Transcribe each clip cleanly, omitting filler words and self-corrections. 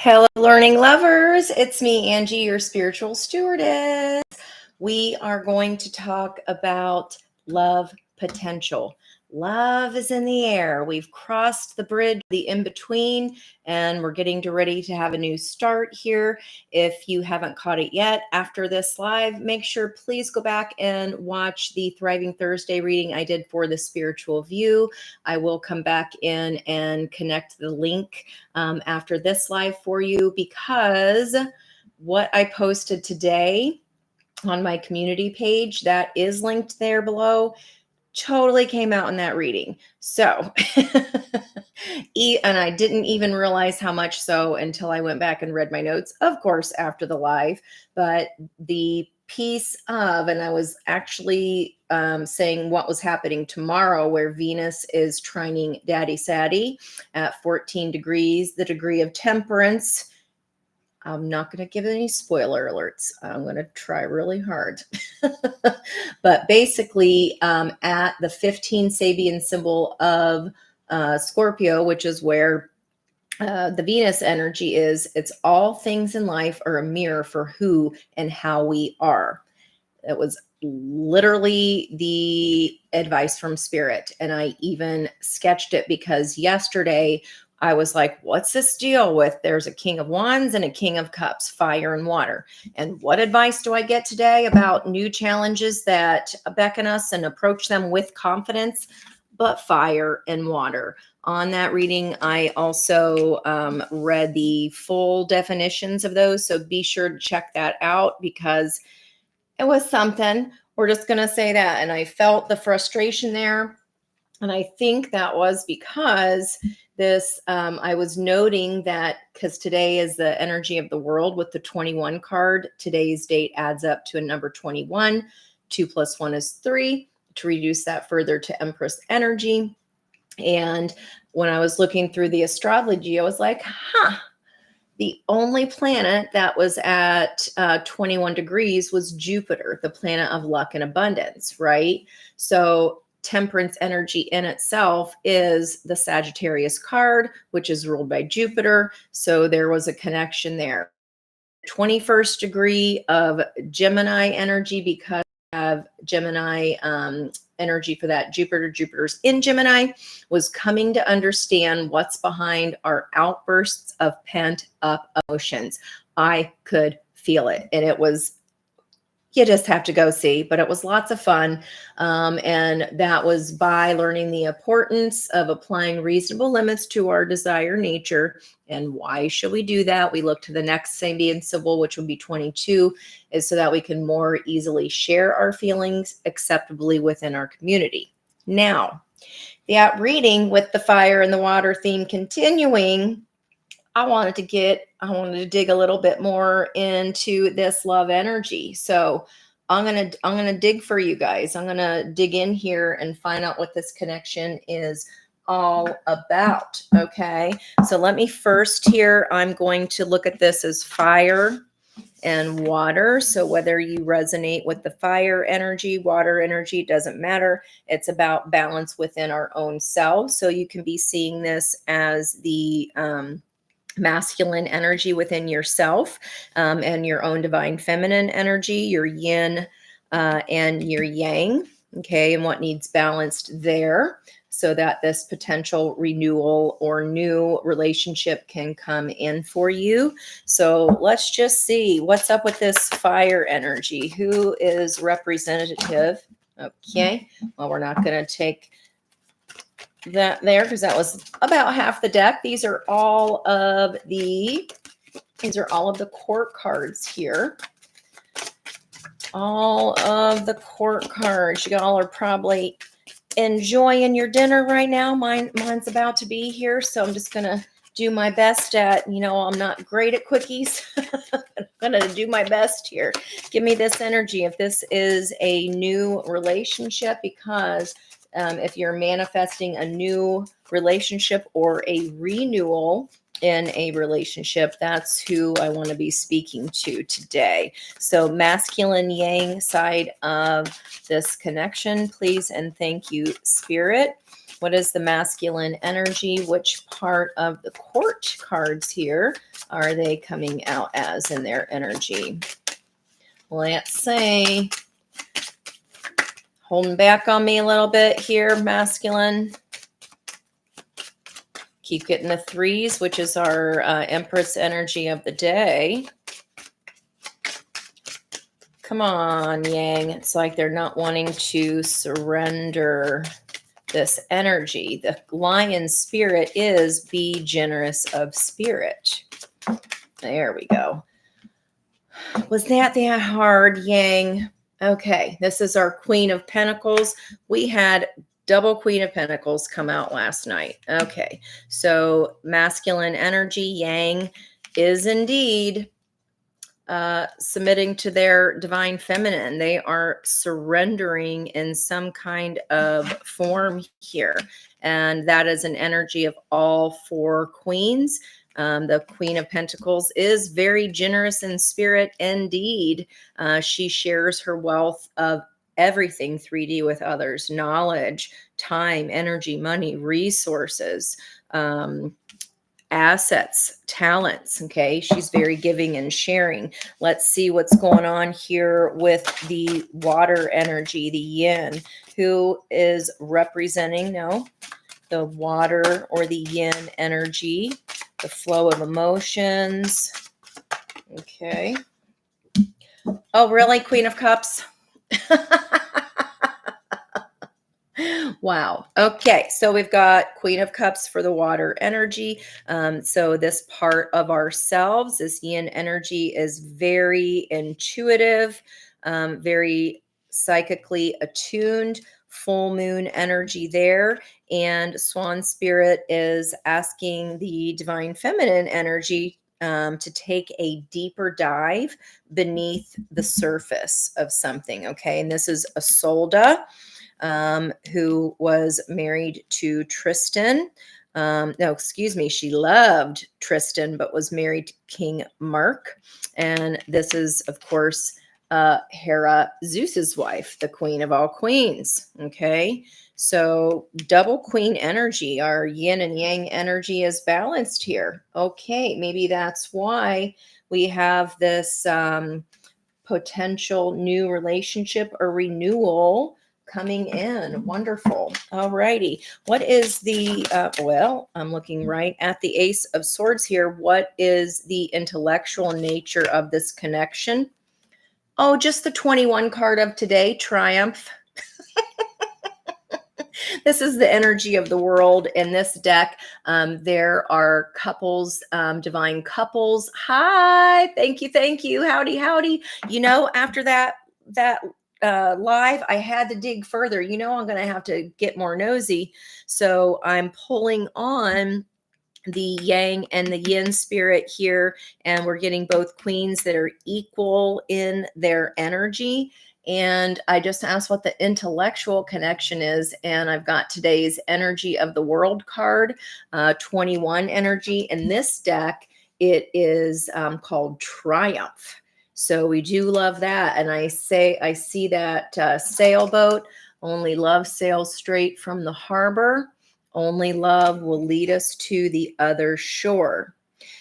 Hello, learning lovers. It's me, Angie, your spiritual stewardess. We are going to talk about love potential. Love is in the air. We've crossed the bridge, the in-between, and we're getting ready to have a new start here. If you haven't caught it yet, after this live, make sure please go back and watch the Thriving Thursday reading I did for the spiritual view. I will come back in and connect the link after this live for you, because what I posted today on my community page that is linked there below totally came out in that reading. So, and I didn't even realize how much so until I went back and read my notes, of course, after the live. But the piece of, and I was actually saying what was happening tomorrow, where Venus is trining Daddy Sadie at 14 degrees, the degree of temperance. I'm not going to give any spoiler alerts. I'm going to try really hard. But basically, at the 15 Sabian symbol of Scorpio, which is where the Venus energy is, it's all things in life are a mirror for who and how we are. It was literally the advice from Spirit. And I even sketched it because yesterday I was like, what's this deal with there's a King of Wands and a King of Cups, fire and water? And what advice do I get today about new challenges that beckon us and approach them with confidence, but fire and water? On that reading, I also read the full definitions of those. So be sure to check that out because it was something. We're just going to say that. And I felt the frustration there. And I think that was because I was noting that because today is the energy of the world with the 21 card. Today's date adds up to a number 21. 2 + 1 is 3. To reduce that further to Empress energy. And when I was looking through the astrology, I was like, the only planet that was at 21 degrees was Jupiter, the planet of luck and abundance, right? So temperance energy in itself is the Sagittarius card, which is ruled by Jupiter. So there was a connection there. 21st degree of Gemini energy, because we have Gemini energy for that. Jupiter's in Gemini, was coming to understand what's behind our outbursts of pent up emotions. I could feel it. And it was, you just have to go see, but it was lots of fun. And that was by learning the importance of applying reasonable limits to our desire nature. And why should we do that? We look to the next Sabian symbol, which would be 22, is so that we can more easily share our feelings acceptably within our community. Now, that reading with the fire and the water theme continuing, I wanted to dig a little bit more into this love energy. So I'm gonna dig for you guys. I'm gonna dig in here and find out what this connection is all about. Okay. So let me first here, I'm going to look at this as fire and water. So whether you resonate with the fire energy, water energy, doesn't matter. It's about balance within our own selves. So you can be seeing this as the masculine energy within yourself, and your own divine feminine energy, your yin and your yang. Okay. And what needs balanced there so that this potential renewal or new relationship can come in for you. So let's just see what's up with this fire energy. Who is representative? Okay. Well, we're not going to take that there because that was about half the deck. These are all of the court cards here. All of the court cards. You all are probably enjoying your dinner right now. Mine's about to be here, so I'm just gonna do my best at, I'm not great at quickies. I'm gonna do my best here. Give me this energy if this is a new relationship, because if you're manifesting a new relationship or a renewal in a relationship, that's who I want to be speaking to today. So masculine yang side of this connection, please and thank you, Spirit. What is the masculine energy? Which part of the court cards here are they coming out as in their energy? Let's see. Holding back on me a little bit here, masculine. Keep getting the threes, which is our Empress energy of the day. Come on, Yang. It's like they're not wanting to surrender this energy. The lion spirit is be generous of spirit. There we go. Was that hard, Yang? Okay, this is our Queen of Pentacles. We had double Queen of Pentacles come out last night. Okay, so masculine energy, Yang, is indeed submitting to their divine feminine. They are surrendering in some kind of form here. And that is an energy of all four queens. The Queen of Pentacles is very generous in spirit indeed. She shares her wealth of everything 3D with others: knowledge, time, energy, money, resources, assets, talents. Okay, she's very giving and sharing. Let's see what's going on here with the water energy, the yin, who is representing the water or the yin energy, the flow of emotions. Okay. Oh, really? Queen of Cups? Wow. Okay. So we've got Queen of Cups for the water energy. So this part of ourselves, this yin energy, is very intuitive, very psychically attuned. Full moon energy there. And Swan Spirit is asking the divine feminine energy to take a deeper dive beneath the surface of something. Okay. And this is Isolde, who was married to Tristan. No, excuse me. She loved Tristan, but was married to King Mark. And this is, of course, Hera, Zeus's wife, the queen of all queens. Okay. So double queen energy, our yin and yang energy is balanced here. Okay. Maybe that's why we have this potential new relationship or renewal coming in. Wonderful. All righty. What is the, well, I'm looking right at the Ace of Swords here. What is the intellectual nature of this connection? Oh, just the 21 card of today, Triumph. This is the energy of the world in this deck. There are couples, divine couples. Hi, thank you, thank you. Howdy, howdy. You know, after that live, I had to dig further. You know, I'm going to have to get more nosy. So I'm pulling on the yang and the yin spirit here, and we're getting both queens that are equal in their energy. And I just asked what the intellectual connection is, and I've got today's energy of the world card, 21 energy. In this deck, it is called Triumph. So we do love that. And I see that sailboat. Only love sails straight from the harbor. Only love will lead us to the other shore.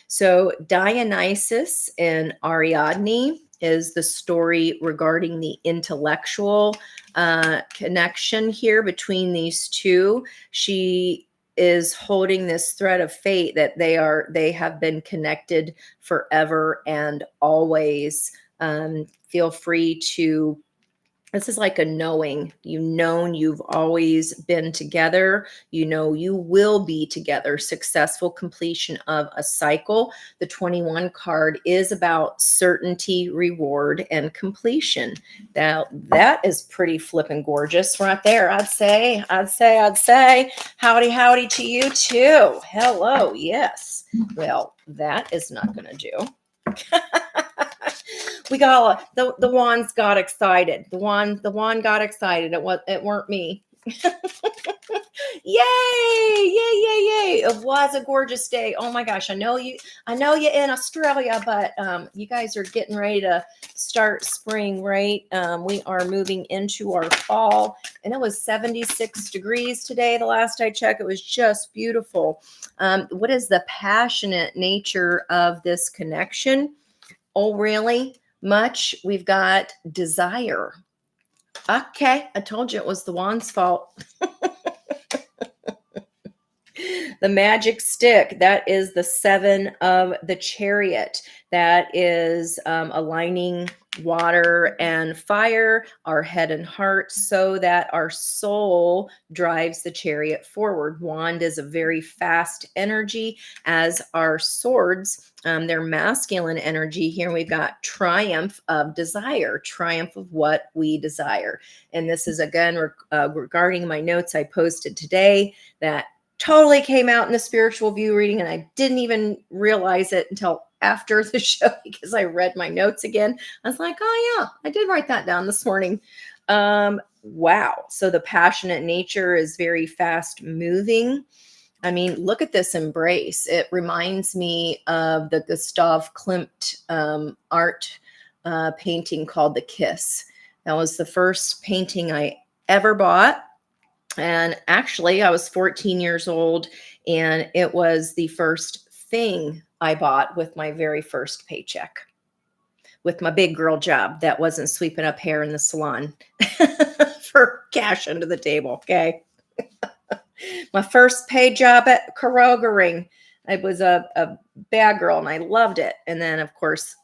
So Dionysus and Ariadne is the story regarding the intellectual connection here between these two. She is holding this thread of fate that they have been connected forever and always. Feel free to, this is like a knowing. You've always been together. You know you will be together. Successful completion of a cycle. The 21 card is about certainty, reward, and completion. Now, that is pretty flippin' gorgeous right there. I'd say. Howdy, howdy to you too. Hello, yes. Well, that is not going to do. We got the wands got excited. The wand got excited. It weren't me. Yay! Yay! Yay! Yay! It was a gorgeous day. Oh my gosh! I know you in Australia, but you guys are getting ready to start spring, right? We are moving into our fall, and it was 76 degrees today. The last I checked, it was just beautiful. What is the passionate nature of this connection? Oh, really? Much. We've got desire. Okay, I told you it was the wand's fault. The magic stick, that is the 7 of the chariot. That is aligning water and fire, our head and heart, so that our soul drives the chariot forward. Wand is a very fast energy, as are swords. They're masculine energy. Here we've got triumph of desire, triumph of what we desire. And this is again regarding my notes I posted today that totally came out in the spiritual view reading, and I didn't even realize it until after the show because I read my notes again. I was like, oh yeah, I did write that down this morning. Wow. So the passionate nature is very fast moving. I mean, look at this embrace. It reminds me of the Gustav Klimt art painting called The Kiss. That was the first painting I ever bought. And actually, I was 14 years old, and it was the first thing I bought with my very first paycheck, with my big girl job that wasn't sweeping up hair in the salon for cash under the table. Okay. My first paid job at Kurogering. I was a bad girl, and I loved it. And then, of course,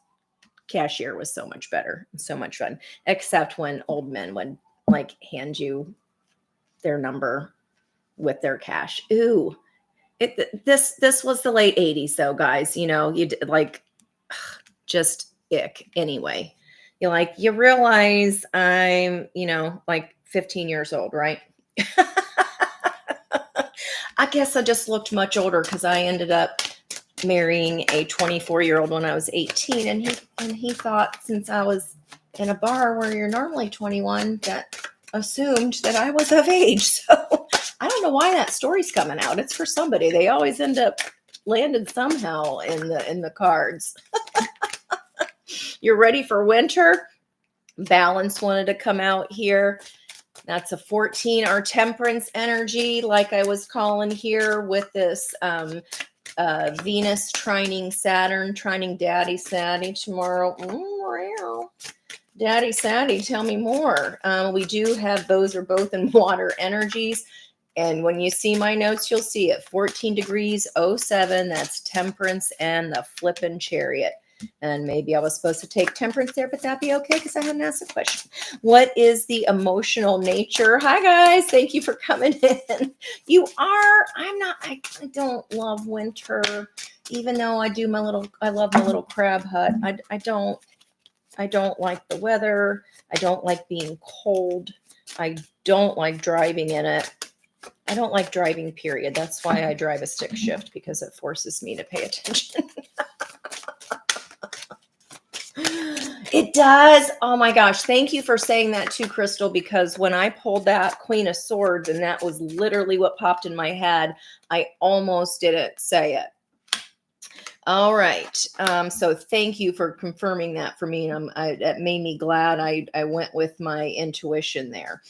cashier was so much better and so much fun, except when old men would like hand you their number with their cash. Ooh, this was the late 80s though, guys. You know, you like just ick. Anyway, you realize I'm, like 15 years old, right? I guess I just looked much older because I ended up marrying a 24-year-old when I was 18, and he thought since I was in a bar where you're normally 21 that assumed that I was of age. So I don't know why that story's coming out. It's for somebody. They always end up landing somehow in the cards. You're ready for winter? Balance wanted to come out here. That's a 14, our temperance energy, like I was calling here with this Venus trining Saturn, trining Daddy Saddy tomorrow. Daddy Saddy, tell me more. We do have, those are both in water energies. And when you see my notes, you'll see it. 14 degrees, 07, that's temperance and the flippin' chariot. And maybe I was supposed to take temperance there, but that'd be okay because I hadn't asked a question. What is the emotional nature? Hi, guys. Thank you for coming in. You are. I'm not. I don't love winter, even though I love my little crab hut. I don't like the weather. I don't like being cold. I don't like driving in it. I don't like driving, period. That's why I drive a stick shift, because it forces me to pay attention. It does. Oh my gosh. Thank you for saying that too, Crystal, because when I pulled that Queen of Swords, and that was literally what popped in my head, I almost didn't say it. All right. So thank you for confirming that for me. That made me glad I went with my intuition there.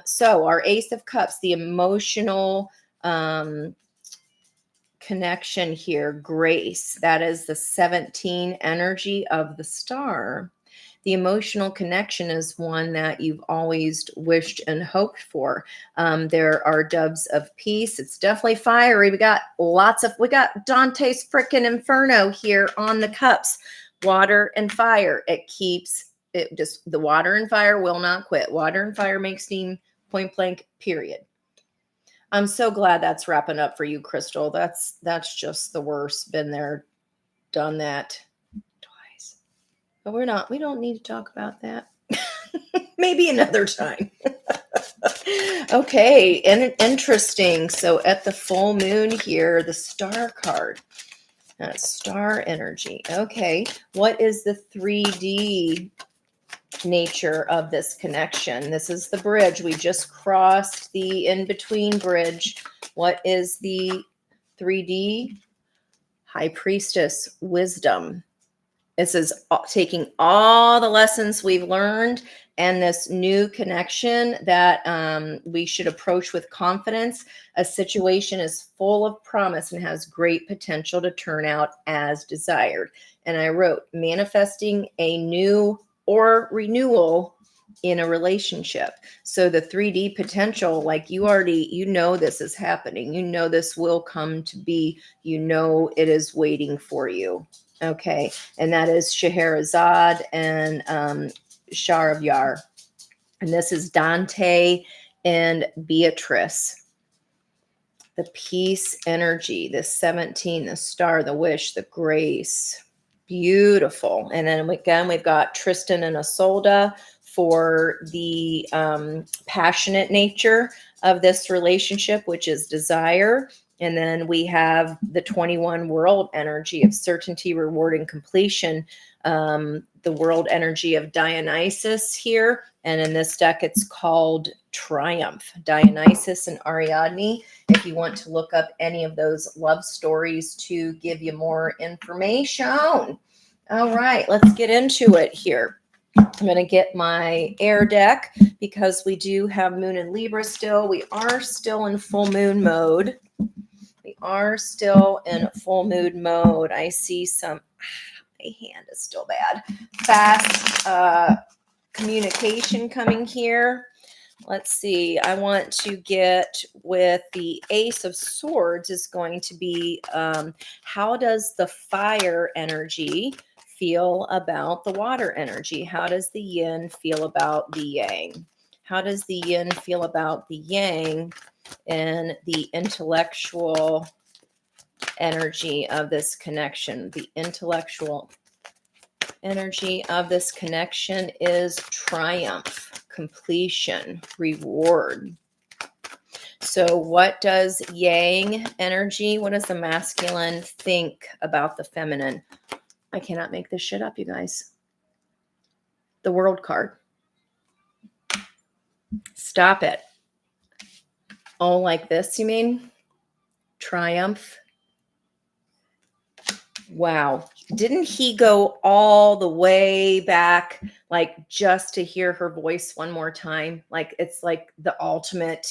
So our Ace of Cups, the emotional connection here, grace. That is the 17 energy of the star. The emotional connection is one that you've always wished and hoped for. There are doves of peace. It's definitely fiery. We got Dante's frickin' Inferno here on the cups. Water and fire. The water and fire will not quit. Water and fire make steam, point blank, period. I'm so glad that's wrapping up for you, Crystal. That's just the worst. Been there, done that twice. But we don't need to talk about that. Maybe another time. Okay, interesting. So at the full moon here, the star card. That's star energy. Okay, what is the 3D nature of this connection. This is the bridge. We just crossed the in-between bridge. What is the 3D? High Priestess, wisdom. This is taking all the lessons we've learned and this new connection that we should approach with confidence. A situation is full of promise and has great potential to turn out as desired. And I wrote, manifesting a new or renewal in a relationship. So the 3D potential, like you know this is happening. You know this will come to be. You know it is waiting for you. Okay. And that is Scheherazade and Shar of Yar. And this is Dante and Beatrice. The peace energy, the 17, the star, the wish, the grace. Beautiful. And then again, we've got Tristan and Isolde for the passionate nature of this relationship, which is desire. And then we have the 21 world energy of certainty, reward, and completion. The world energy of Dionysus here. And in this deck, it's called Triumph. Dionysus and Ariadne. If you want to look up any of those love stories to give you more information. All right, let's get into it here. I'm going to get my air deck because we do have Moon in Libra still. We are still in full moon mode. We are still in full moon mode. I see some, my hand is still bad. Fast communication coming here. Let's see. I want to get with the Ace of Swords is going to be how does the fire energy feel about the water energy? How does the yin feel about the yang? How does the yin feel about the yang and the intellectual energy of this connection? The intellectual energy of this connection is triumph, completion, reward. So what does yang energy, what does the masculine think about the feminine? I cannot make this shit up, you guys. The World card. Stop it. Oh, like this, you mean? Triumph. Wow. Didn't he go all the way back, like just to hear her voice one more time? Like it's like the ultimate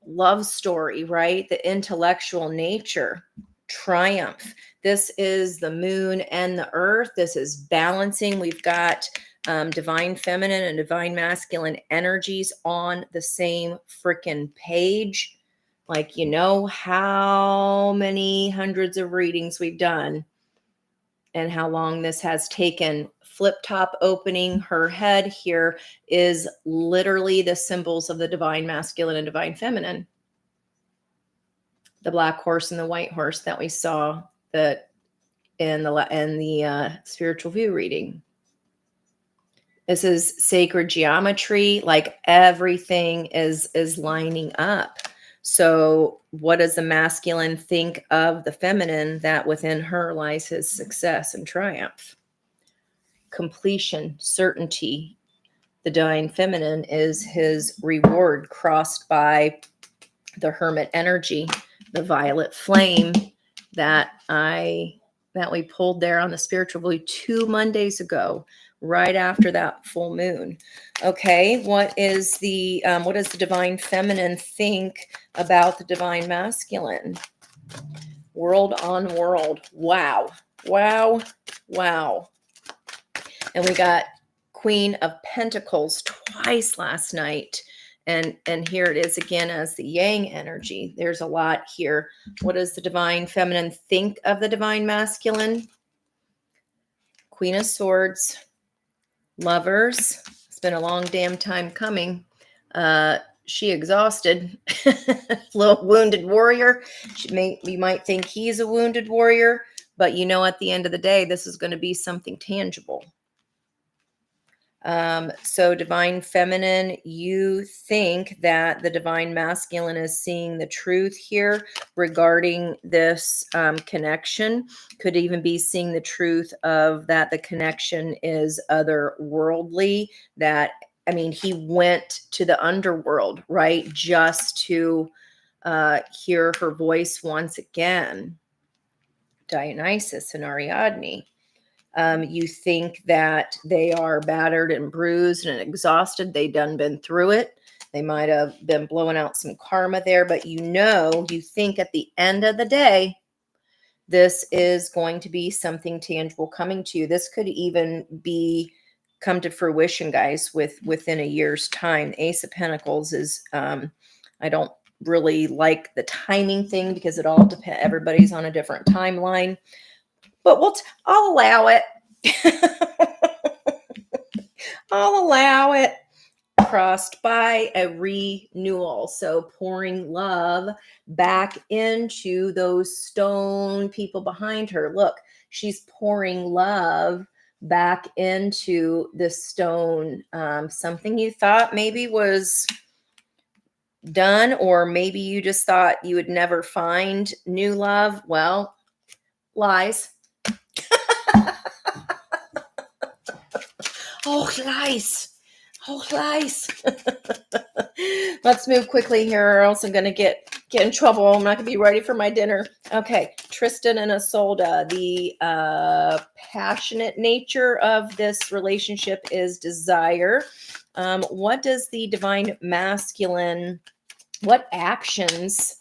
love story, right? The intellectual nature. Triumph. This is the moon and the earth. This is balancing. We've got divine feminine and divine masculine energies on the same freaking page. Like, you know how many hundreds of readings we've done and how long this has taken. Flip top opening her head here is literally the symbols of the divine masculine and divine feminine. The black horse and the white horse that we saw that in the spiritual view reading. This is sacred geometry, like everything is lining up. So what does the masculine think of the feminine? That within her lies his success and triumph. Completion, certainty. The divine feminine is his reward, crossed by the hermit energy, the violet flame that we pulled there on the spiritual view 2 Mondays ago, right after that full moon. Okay, what does the divine feminine think about the divine masculine? World on world. Wow. Wow. Wow. And we got Queen of Pentacles twice last night. And here it is again as the yang energy. There's a lot here. What does the divine feminine think of the divine masculine? Queen of Swords. Lovers. It's been a long damn time coming. She exhausted. Little wounded warrior. You might think he's a wounded warrior, but you know, at the end of the day, this is going to be something tangible. So divine feminine, you think that the divine masculine is seeing the truth here regarding this connection. Could even be seeing the truth of that the connection is otherworldly. That, I mean, he went to the underworld, right? Just to hear her voice once again. Dionysus and Ariadne. You think that they are battered and bruised and exhausted. They done been through it. They might have been blowing out some karma there, but you think at the end of the day, this is going to be something tangible coming to you. This could even be come to fruition, guys, within a year's time. Ace of Pentacles is, I don't really like the timing thing because it all depends. Everybody's on a different timeline, but I'll allow it. I'll allow it. Crossed by a renewal. So pouring love back into those stone people behind her. Look, she's pouring love back into the stone. Something you thought maybe was done, or maybe you just thought you would never find new love. Well, lies. Oh, lies. Oh, lies. Let's move quickly here, or else I'm going to get in trouble. I'm not going to be ready for my dinner. Okay, Tristan and Isolde. The passionate nature of this relationship is desire. What does the divine masculine, what actions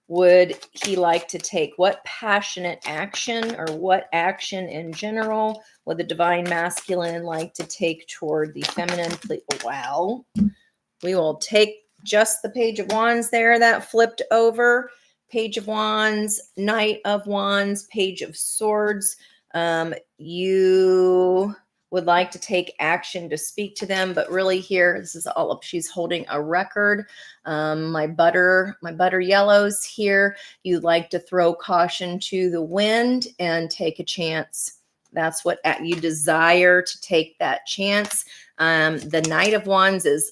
would he like to take? What passionate action, or what action in general would the divine masculine like to take toward the feminine? Wow. We will take just the Page of Wands there that flipped over. Page of Wands, Knight of Wands, Page of Swords. You would like to take action to speak to them, but really here, this is all up. She's holding a record. My butter yellows here. You'd like to throw caution to the wind and take a chance. That's what you desire, to take that chance. The Knight of Wands is,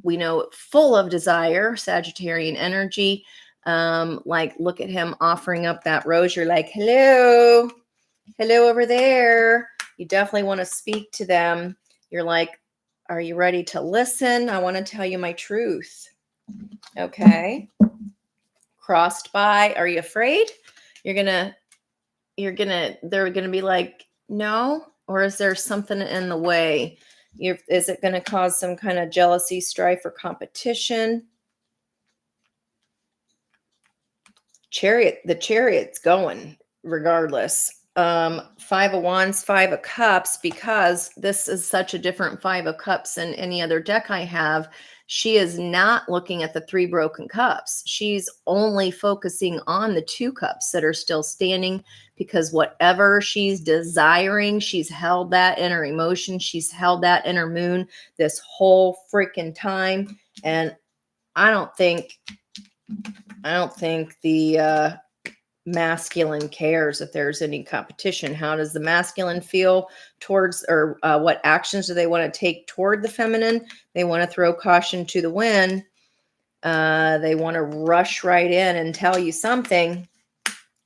we know, full of desire, Sagittarian energy. Like, look at him offering up that rose. You're like, hello over there. You definitely want to speak to them. You're like, are you ready to listen? I want to tell you my truth. Okay. Crossed by, are you afraid? They're gonna be like, no, or is there something in the way? Is it going to cause some kind of jealousy, strife, or competition? The chariot's going regardless. Five of Wands, Five of Cups, because this is such a different Five of Cups than any other deck I have. She is not looking at the three broken cups. She's only focusing on the two cups that are still standing, because whatever she's desiring, she's held that in her emotion. She's held that in her moon this whole freaking time. And I don't think the masculine cares if there's any competition. How does the masculine feel towards, or what actions do they want to take toward the feminine? They want to throw caution to the wind. They want to rush right in and tell you something.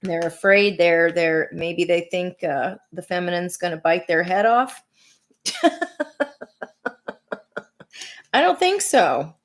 They're afraid. Maybe they think the feminine's going to bite their head off. I don't think so.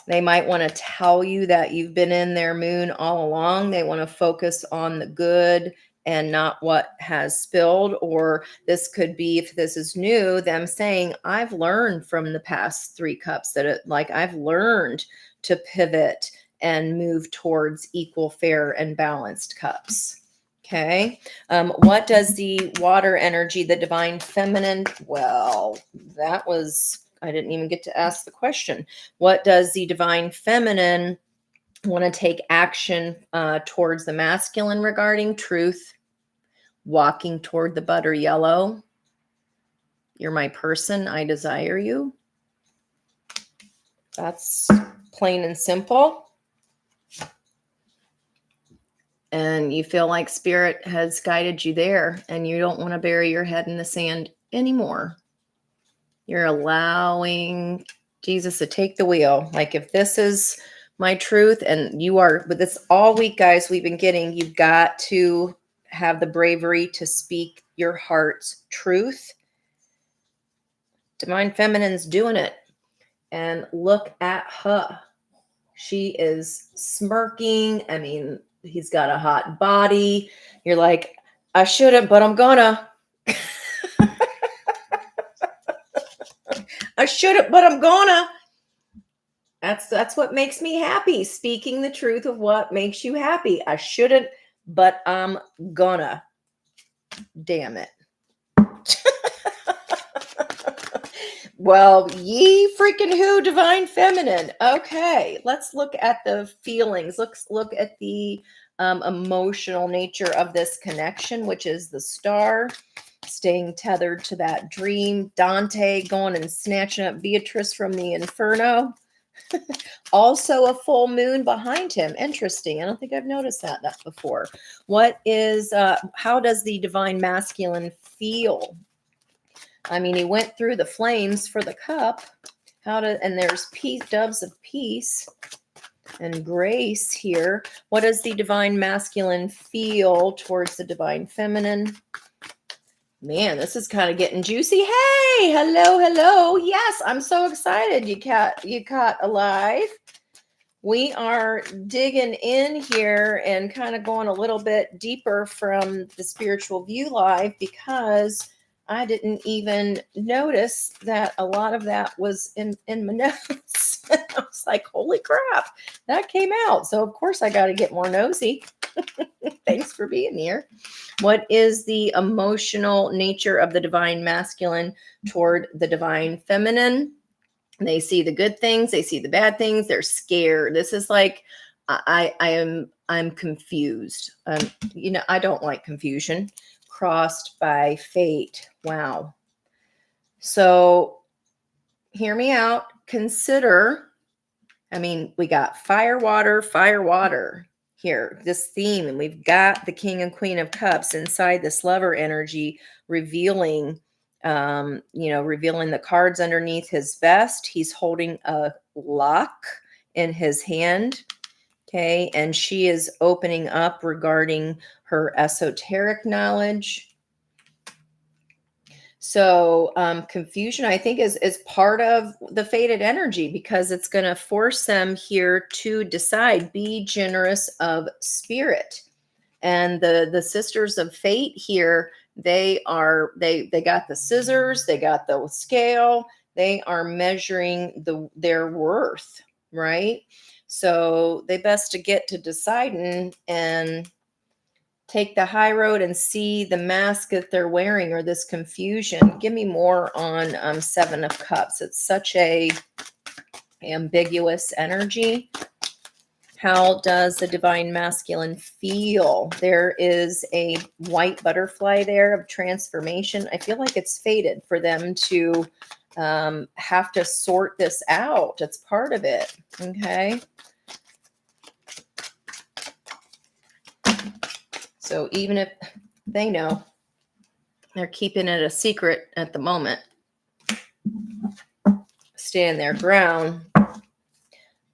They might want to tell you that you've been in their moon all along. They want to focus on the good and not what has spilled. Or this could be, if this is new, them saying, I've learned from the past three cups I've learned to pivot and move towards equal, fair, and balanced cups. Okay. What does the water energy, the divine feminine? Well, I didn't even get to ask the question. What does the divine feminine want to take action towards the masculine regarding? Truth. Walking toward the butter yellow. You're my person. I desire you. That's plain and simple. And you feel like spirit has guided you there, and you don't want to bury your head in the sand anymore. You're allowing Jesus to take the wheel. Like if this is my truth and you are, but this all week, guys, we've been getting, you've got to have the bravery to speak your heart's truth. Divine Feminine's doing it. And look at her. She is smirking. I mean, he's got a hot body. You're like, I shouldn't, but I'm gonna. I shouldn't, but I'm gonna. That's what makes me happy. Speaking the truth of what makes you happy. I shouldn't, but I'm gonna. Damn it. Well, ye freaking who, Divine Feminine. Okay, let's look at the feelings. Let's look at the emotional nature of this connection, which is the Star, staying tethered to that dream. Dante going and snatching up Beatrice from the Inferno. Also a full moon behind him. Interesting. I don't think I've noticed that before. What is, how does the Divine Masculine feel? I mean, he went through the flames for the cup. And there's peace, doves of peace and grace here. What does the Divine Masculine feel towards the Divine Feminine? Man, this is kind of getting juicy. Hey, hello, hello. Yes, I'm so excited you caught alive. We are digging in here and kind of going a little bit deeper from the Spiritual View Live because I didn't even notice that a lot of that was in my notes. I was like, holy crap, that came out. So of course I got to get more nosy. Thanks for being here. What is the emotional nature of the Divine Masculine toward the Divine Feminine? They see the good things, they see the bad things, they're scared. This is like, I'm confused. I don't like confusion. Crossed by fate. Wow. So hear me out. Consider, we got fire, water here, this theme, and we've got the King and Queen of Cups inside this lover energy, revealing the cards underneath his vest. He's holding a lock in his hand. Okay. And she is opening up regarding her esoteric knowledge. So confusion, I think, is part of the fated energy because it's going to force them here to decide, be generous of spirit. And the sisters of fate here, they got the scissors, they got the scale, they are measuring their worth, right? So they best to get to deciding and take the high road and see the mask that they're wearing or this confusion. Give me more on Seven of Cups. It's such a ambiguous energy. How does the Divine Masculine feel? There is a white butterfly there of transformation. I feel like it's fated for them to have to sort this out. It's part of it. Okay. So even if they know, they're keeping it a secret at the moment, stand their ground.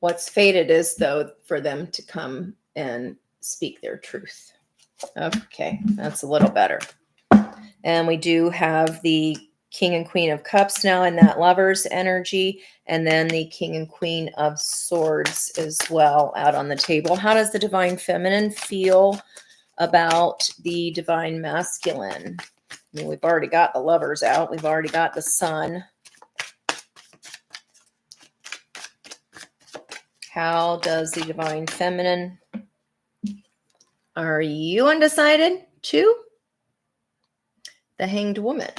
What's fated is, though, for them to come and speak their truth. Okay, that's a little better. And we do have the King and Queen of Cups now in that Lover's energy, and then the King and Queen of Swords as well out on the table. How does the Divine Feminine feel about the Divine Masculine? We've already got the Lovers out. We've already got the Sun. How does the Divine Feminine? Are you undecided too? The Hanged Woman.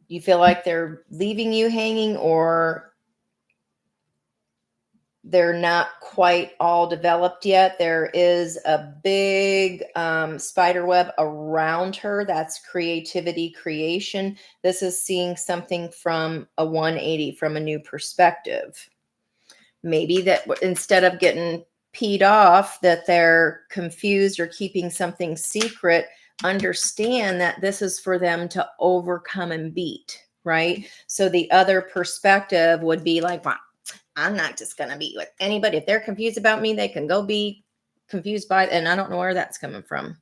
You feel like they're leaving you hanging, or they're not quite all developed yet. There is a big spider web around her. That's creativity, creation. This is seeing something from a 180, from a new perspective. Maybe that instead of getting peed off that they're confused or keeping something secret, understand that this is for them to overcome and beat. right? So the other perspective would be like, well, I'm not just going to be with anybody. If they're confused about me, they can go be confused by, and I don't know where that's coming from.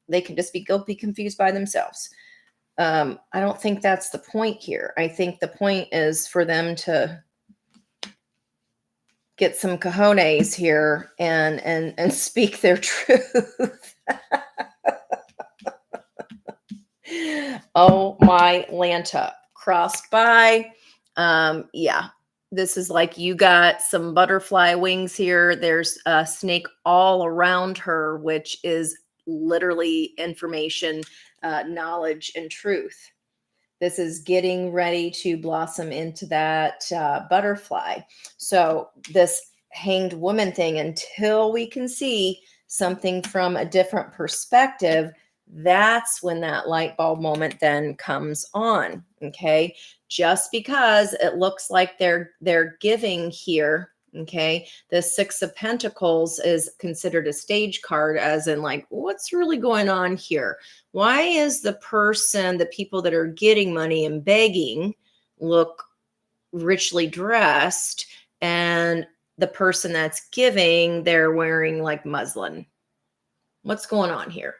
They can just go be confused by themselves. I don't think that's the point here. I think the point is for them to get some cojones here and speak their truth. Oh my Lanta, crossed by. Yeah, this is like you got some butterfly wings here. There's a snake all around her, which is literally information, knowledge, and truth. This is getting ready to blossom into that butterfly. So this hanged woman thing, until we can see something from a different perspective, that's when that light bulb moment then comes on. Okay. Just because it looks like they're giving here. Okay. The Six of Pentacles is considered a stage card, as in like, what's really going on here? Why is the people that are getting money and begging look richly dressed, and the person that's giving, they're wearing like muslin? What's going on here?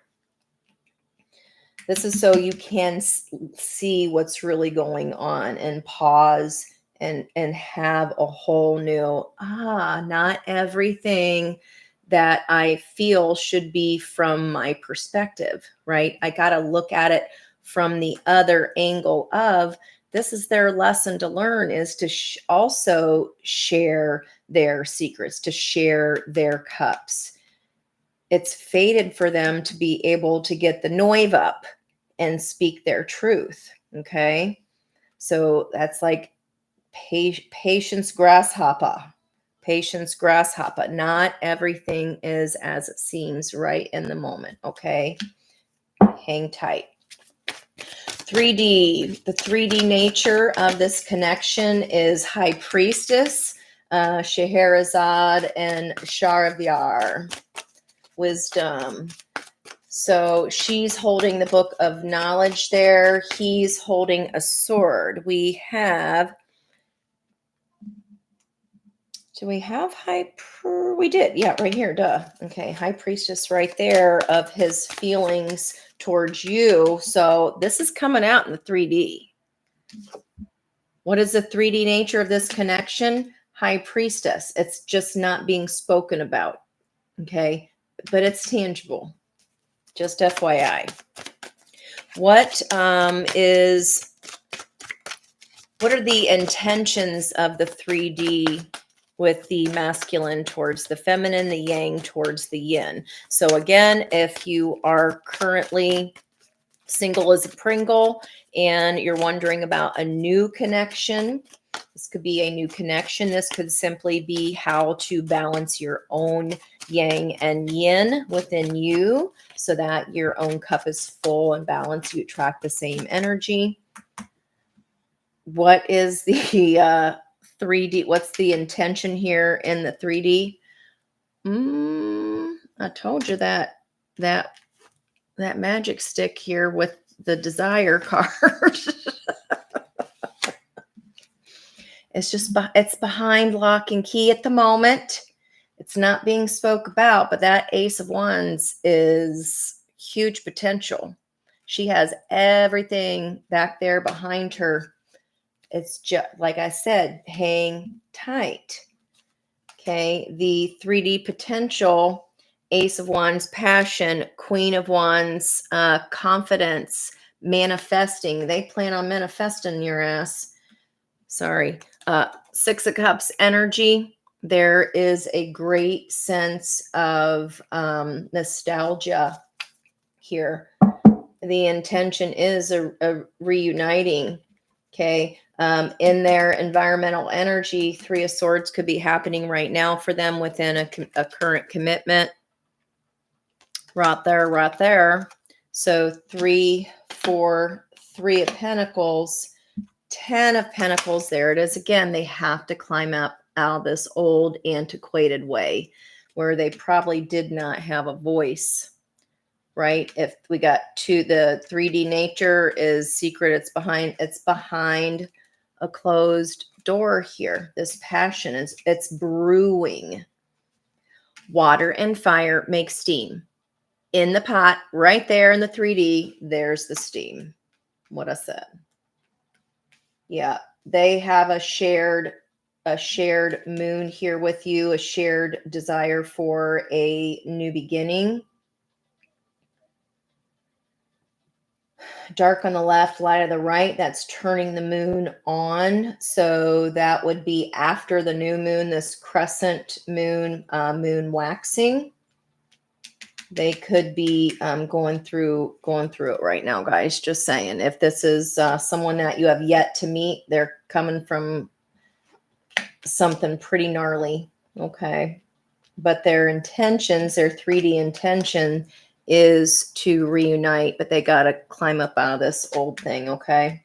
This is so you can see what's really going on and pause and have a whole new, not everything that I feel should be from my perspective, right? I got to look at it from the other angle of, this is their lesson to learn, is to also share their secrets, to share their cups. It's fated for them to be able to get the noive up and speak their truth. Okay. So that's like patience grasshopper. Patience grasshopper. Not everything is as it seems right in the moment. Okay. Hang tight. 3D. The 3D nature of this connection is High Priestess, Scheherazade, and Shahryar. Wisdom. So she's holding the book of knowledge there. He's holding a sword. Do we have we did. Yeah, right here. Duh. Okay. High Priestess right there of his feelings towards you. So this is coming out in the 3D. What is the 3D nature of this connection? High Priestess. It's just not being spoken about. Okay. But it's tangible. Just FYI. What are the intentions of the 3D with the masculine towards the feminine, the yang towards the yin? So again, if you are currently single as a Pringle and you're wondering about a new connection, this could be a new connection. This could simply be how to balance your own yang and yin within you so that your own cup is full and balanced. You attract the same energy. What is the 3D? What's the intention here in the 3D? I told you that magic stick here with the desire card. It's behind lock and key at the moment. It's not being spoke about, but that Ace of Wands is huge potential. She has everything back there behind her. It's just, like I said, hang tight. Okay. The 3D potential, Ace of Wands, passion, Queen of Wands, confidence, manifesting. They plan on manifesting your ass. Sorry. Six of Cups energy. There is a great sense of nostalgia here. The intention is a reuniting. Okay. In their environmental energy, Three of Swords could be happening right now for them within a current commitment. Right there. So 3, 4, 3 of Pentacles, 10 of Pentacles. There it is again. They have to climb up out of this old antiquated way where they probably did not have a voice. right? If we got the 3D nature is secret, it's behind a closed door here. This passion it's brewing. Water and fire make steam. In the pot, right there in the 3D, there's the steam. What I said. Yeah, they have a shared moon here with you, a shared desire for a new beginning. Dark on the left, light on the right, that's turning the moon on. So that would be after the new moon, this crescent moon, moon waxing. They could be going through it right now, guys. Just saying. If this is someone that you have yet to meet, they're coming from something pretty gnarly. Okay. But their intentions, their 3D intention is to reunite, but they got to climb up out of this old thing. Okay.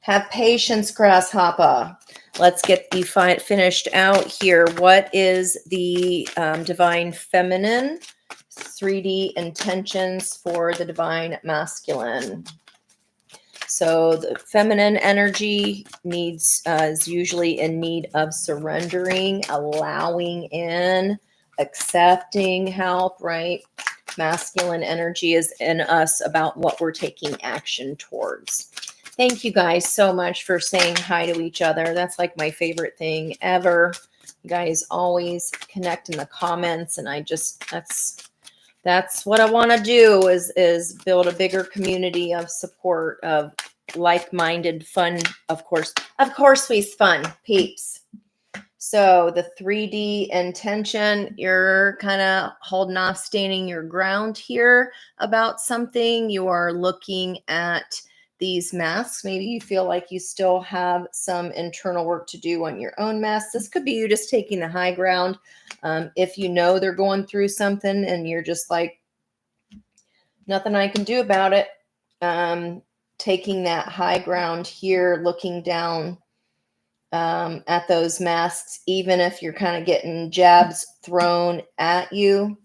Have patience, grasshopper. Let's get the finished out here. What is the divine feminine 3D intentions for the divine masculine? So the feminine energy is usually in need of surrendering, allowing in, accepting help, right? Masculine energy is in us about what we're taking action towards. Thank you guys so much for saying hi to each other. That's like my favorite thing ever. You guys always connect in the comments, and that's what I want to do is build a bigger community of support, of like-minded fun, of course we's fun peeps. So the 3D intention, you're kind of holding off, standing your ground here about something. You are looking at these masks. Maybe you feel like you still have some internal work to do on your own mask. This could be you just taking the high ground. If you know they're going through something and you're just like, nothing I can do about it. Taking that high ground here, looking down at those masks, even if you're kind of getting jabs thrown at you.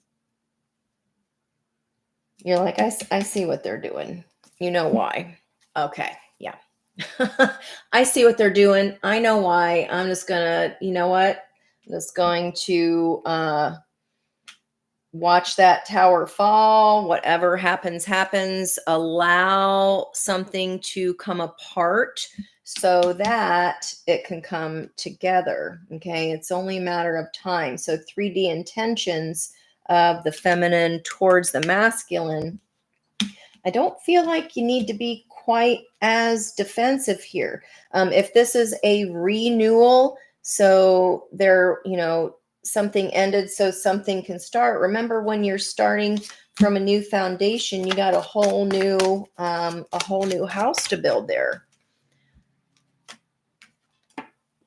You're like, I see what they're doing. You know why? Okay. Yeah. I see what they're doing. I know why. I'm just gonna, you know what? I'm just going to watch that tower fall. Whatever happens, happens. Allow something to come apart so that it can come together. Okay. It's only a matter of time. So 3D intentions of the feminine towards the masculine. I don't feel like you need to be quite as defensive here. If this is a renewal, so there, something ended so something can start. Remember, when you're starting from a new foundation, you got a whole new house to build there.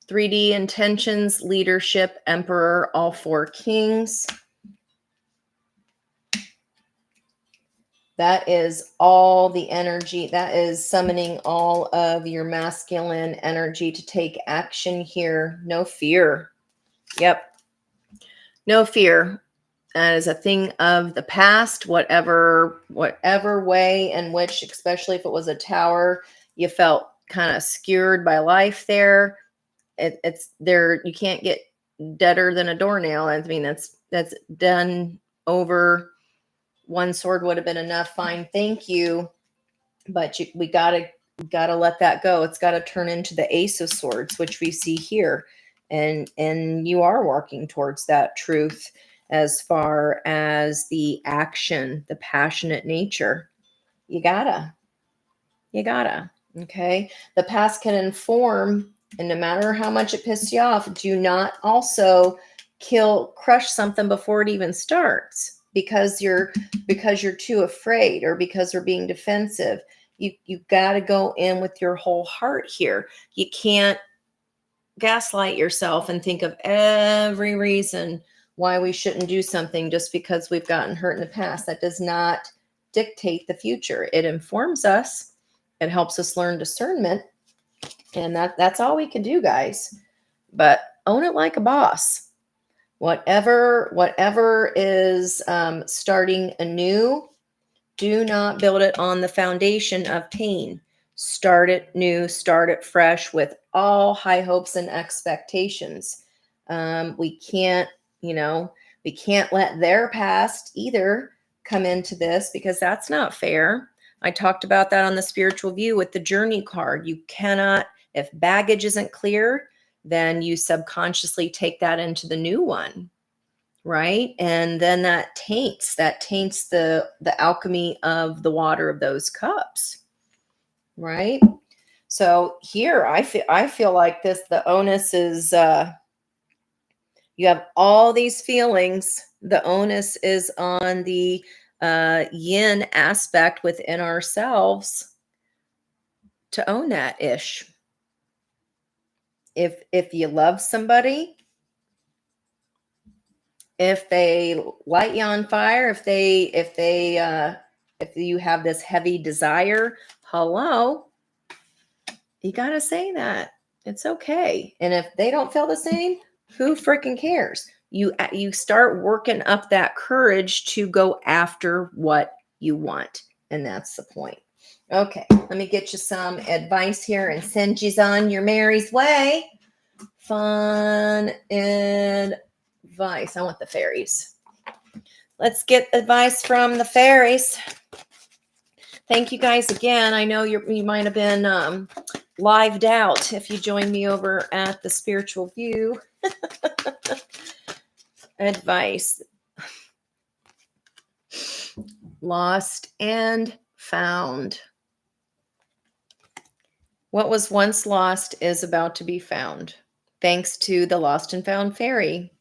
3D intentions, leadership, emperor, all 4 kings. That is all the energy. That is summoning all of your masculine energy to take action here. No fear. Yep. No fear. That is a thing of the past, whatever way in which, especially if it was a tower, you felt kind of skewered by life there. It's there. You can't get deader than a doornail. I mean, that's done over. One sword would have been enough. Fine. Thank you. But we gotta let that go. It's got to turn into the Ace of Swords, which we see here. And you are working towards that truth as far as the action, the passionate nature. You gotta. Okay. The past can inform, and no matter how much it pisses you off, do not also crush something before it even starts because you're too afraid or because they're being defensive. You got to go in with your whole heart here. You can't gaslight yourself and think of every reason why we shouldn't do something just because we've gotten hurt in the past. That does not dictate the future. It informs us. It helps us learn discernment. And that's all we can do, guys. But own it like a boss. Whatever is starting anew, do not build it on the foundation of pain. Start it new, start it fresh with all high hopes and expectations. We can't, we can't let their past either come into this, because that's not fair. I talked about that on the spiritual view with the journey card. You cannot, if baggage isn't clear, then you subconsciously take that into the new one, right? And then that taints the alchemy of the water of those cups, right? So here I feel like the onus is you have all these feelings. The onus is on the yin aspect within ourselves to own that ish. If you love somebody, if they light you on fire, if you have this heavy desire, hello, you got to say that. It's okay. And if they don't feel the same, who freaking cares? You start working up that courage to go after what you want. And that's the point. Okay, let me get you some advice here and send you on your Mary's way. Fun advice. I want the fairies. Let's get advice from the fairies. Thank you guys again. I know you might have been lived out if you joined me over at the spiritual view. Advice. Lost and found. What was once lost is about to be found. Thanks to the lost and found fairy.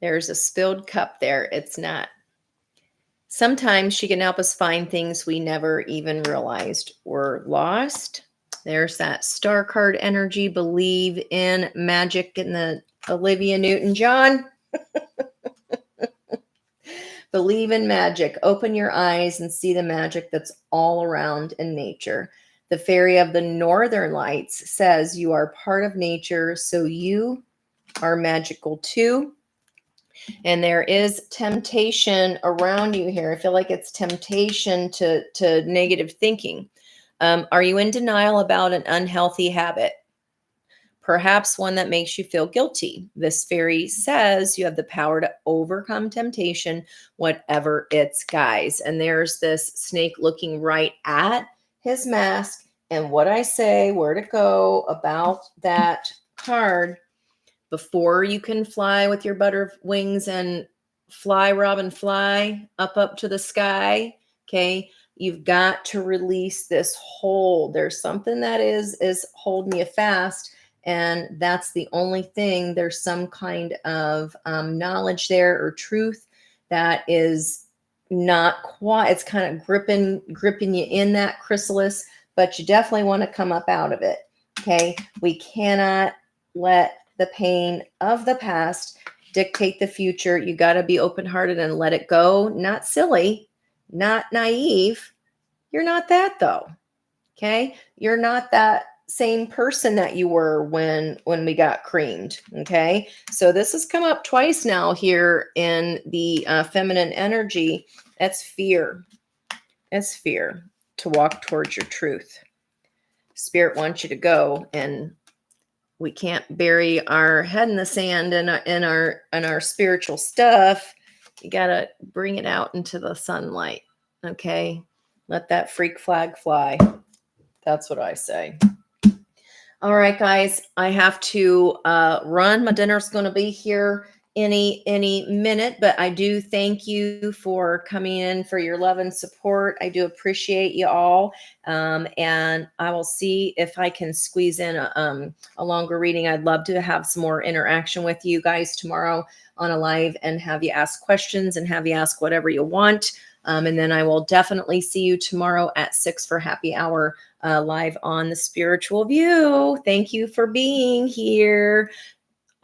There's a spilled cup there. It's not. Sometimes she can help us find things we never even realized were lost. There's that star card energy. Believe in magic in the Olivia Newton-John. Believe in magic. Open your eyes and see the magic that's all around in nature. The fairy of the Northern Lights says you are part of nature, so you are magical too. And there is temptation around you here. I feel like it's temptation to negative thinking. Are you in denial about an unhealthy habit? Perhaps one that makes you feel guilty. This fairy says you have the power to overcome temptation, whatever its guise. And there's this snake looking right at his mask. And what I say, where to go about that card, before you can fly with your butter wings and fly, Robin, fly up to the sky, okay, you've got to release this hold. There's something that is holding you fast, and that's the only thing. There's some kind of knowledge there or truth that is not quite, it's kind of gripping you in that chrysalis, but you definitely want to come up out of it, okay? We cannot let the pain of the past dictate the future. You got to be open-hearted and let it go. Not silly, not naive. You're not that though. Okay? You're not that same person that you were when we got creamed. Okay? So this has come up twice now here in the feminine energy. That's fear. It's fear to walk towards your truth. Spirit wants you to go, and we can't bury our head in the sand in our spiritual stuff. You got to bring it out into the sunlight. Okay? Let that freak flag fly. That's what I say. All right, guys, I have to run. My dinner's going to be here any minute, but I do thank you for coming in, for your love and support. I do appreciate you all, and I will see if I can squeeze in a longer reading. I'd love to have some more interaction with you guys tomorrow on a live and have you ask questions and have you ask whatever you want. And then I will definitely see you tomorrow at 6 for happy hour live on the Spiritual View. Thank you for being here.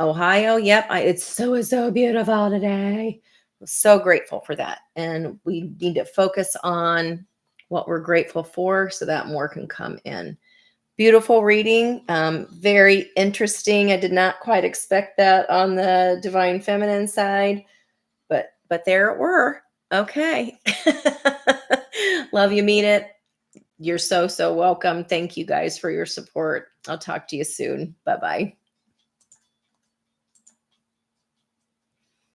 Ohio, yep, it's so beautiful today. I'm so grateful for that. And we need to focus on what we're grateful for so that more can come in. Beautiful reading. Very interesting. I did not quite expect that on the divine feminine side, but there it were. Okay. Love you, mean it. You're so welcome. Thank you guys for your support. I'll talk to you soon. Bye bye.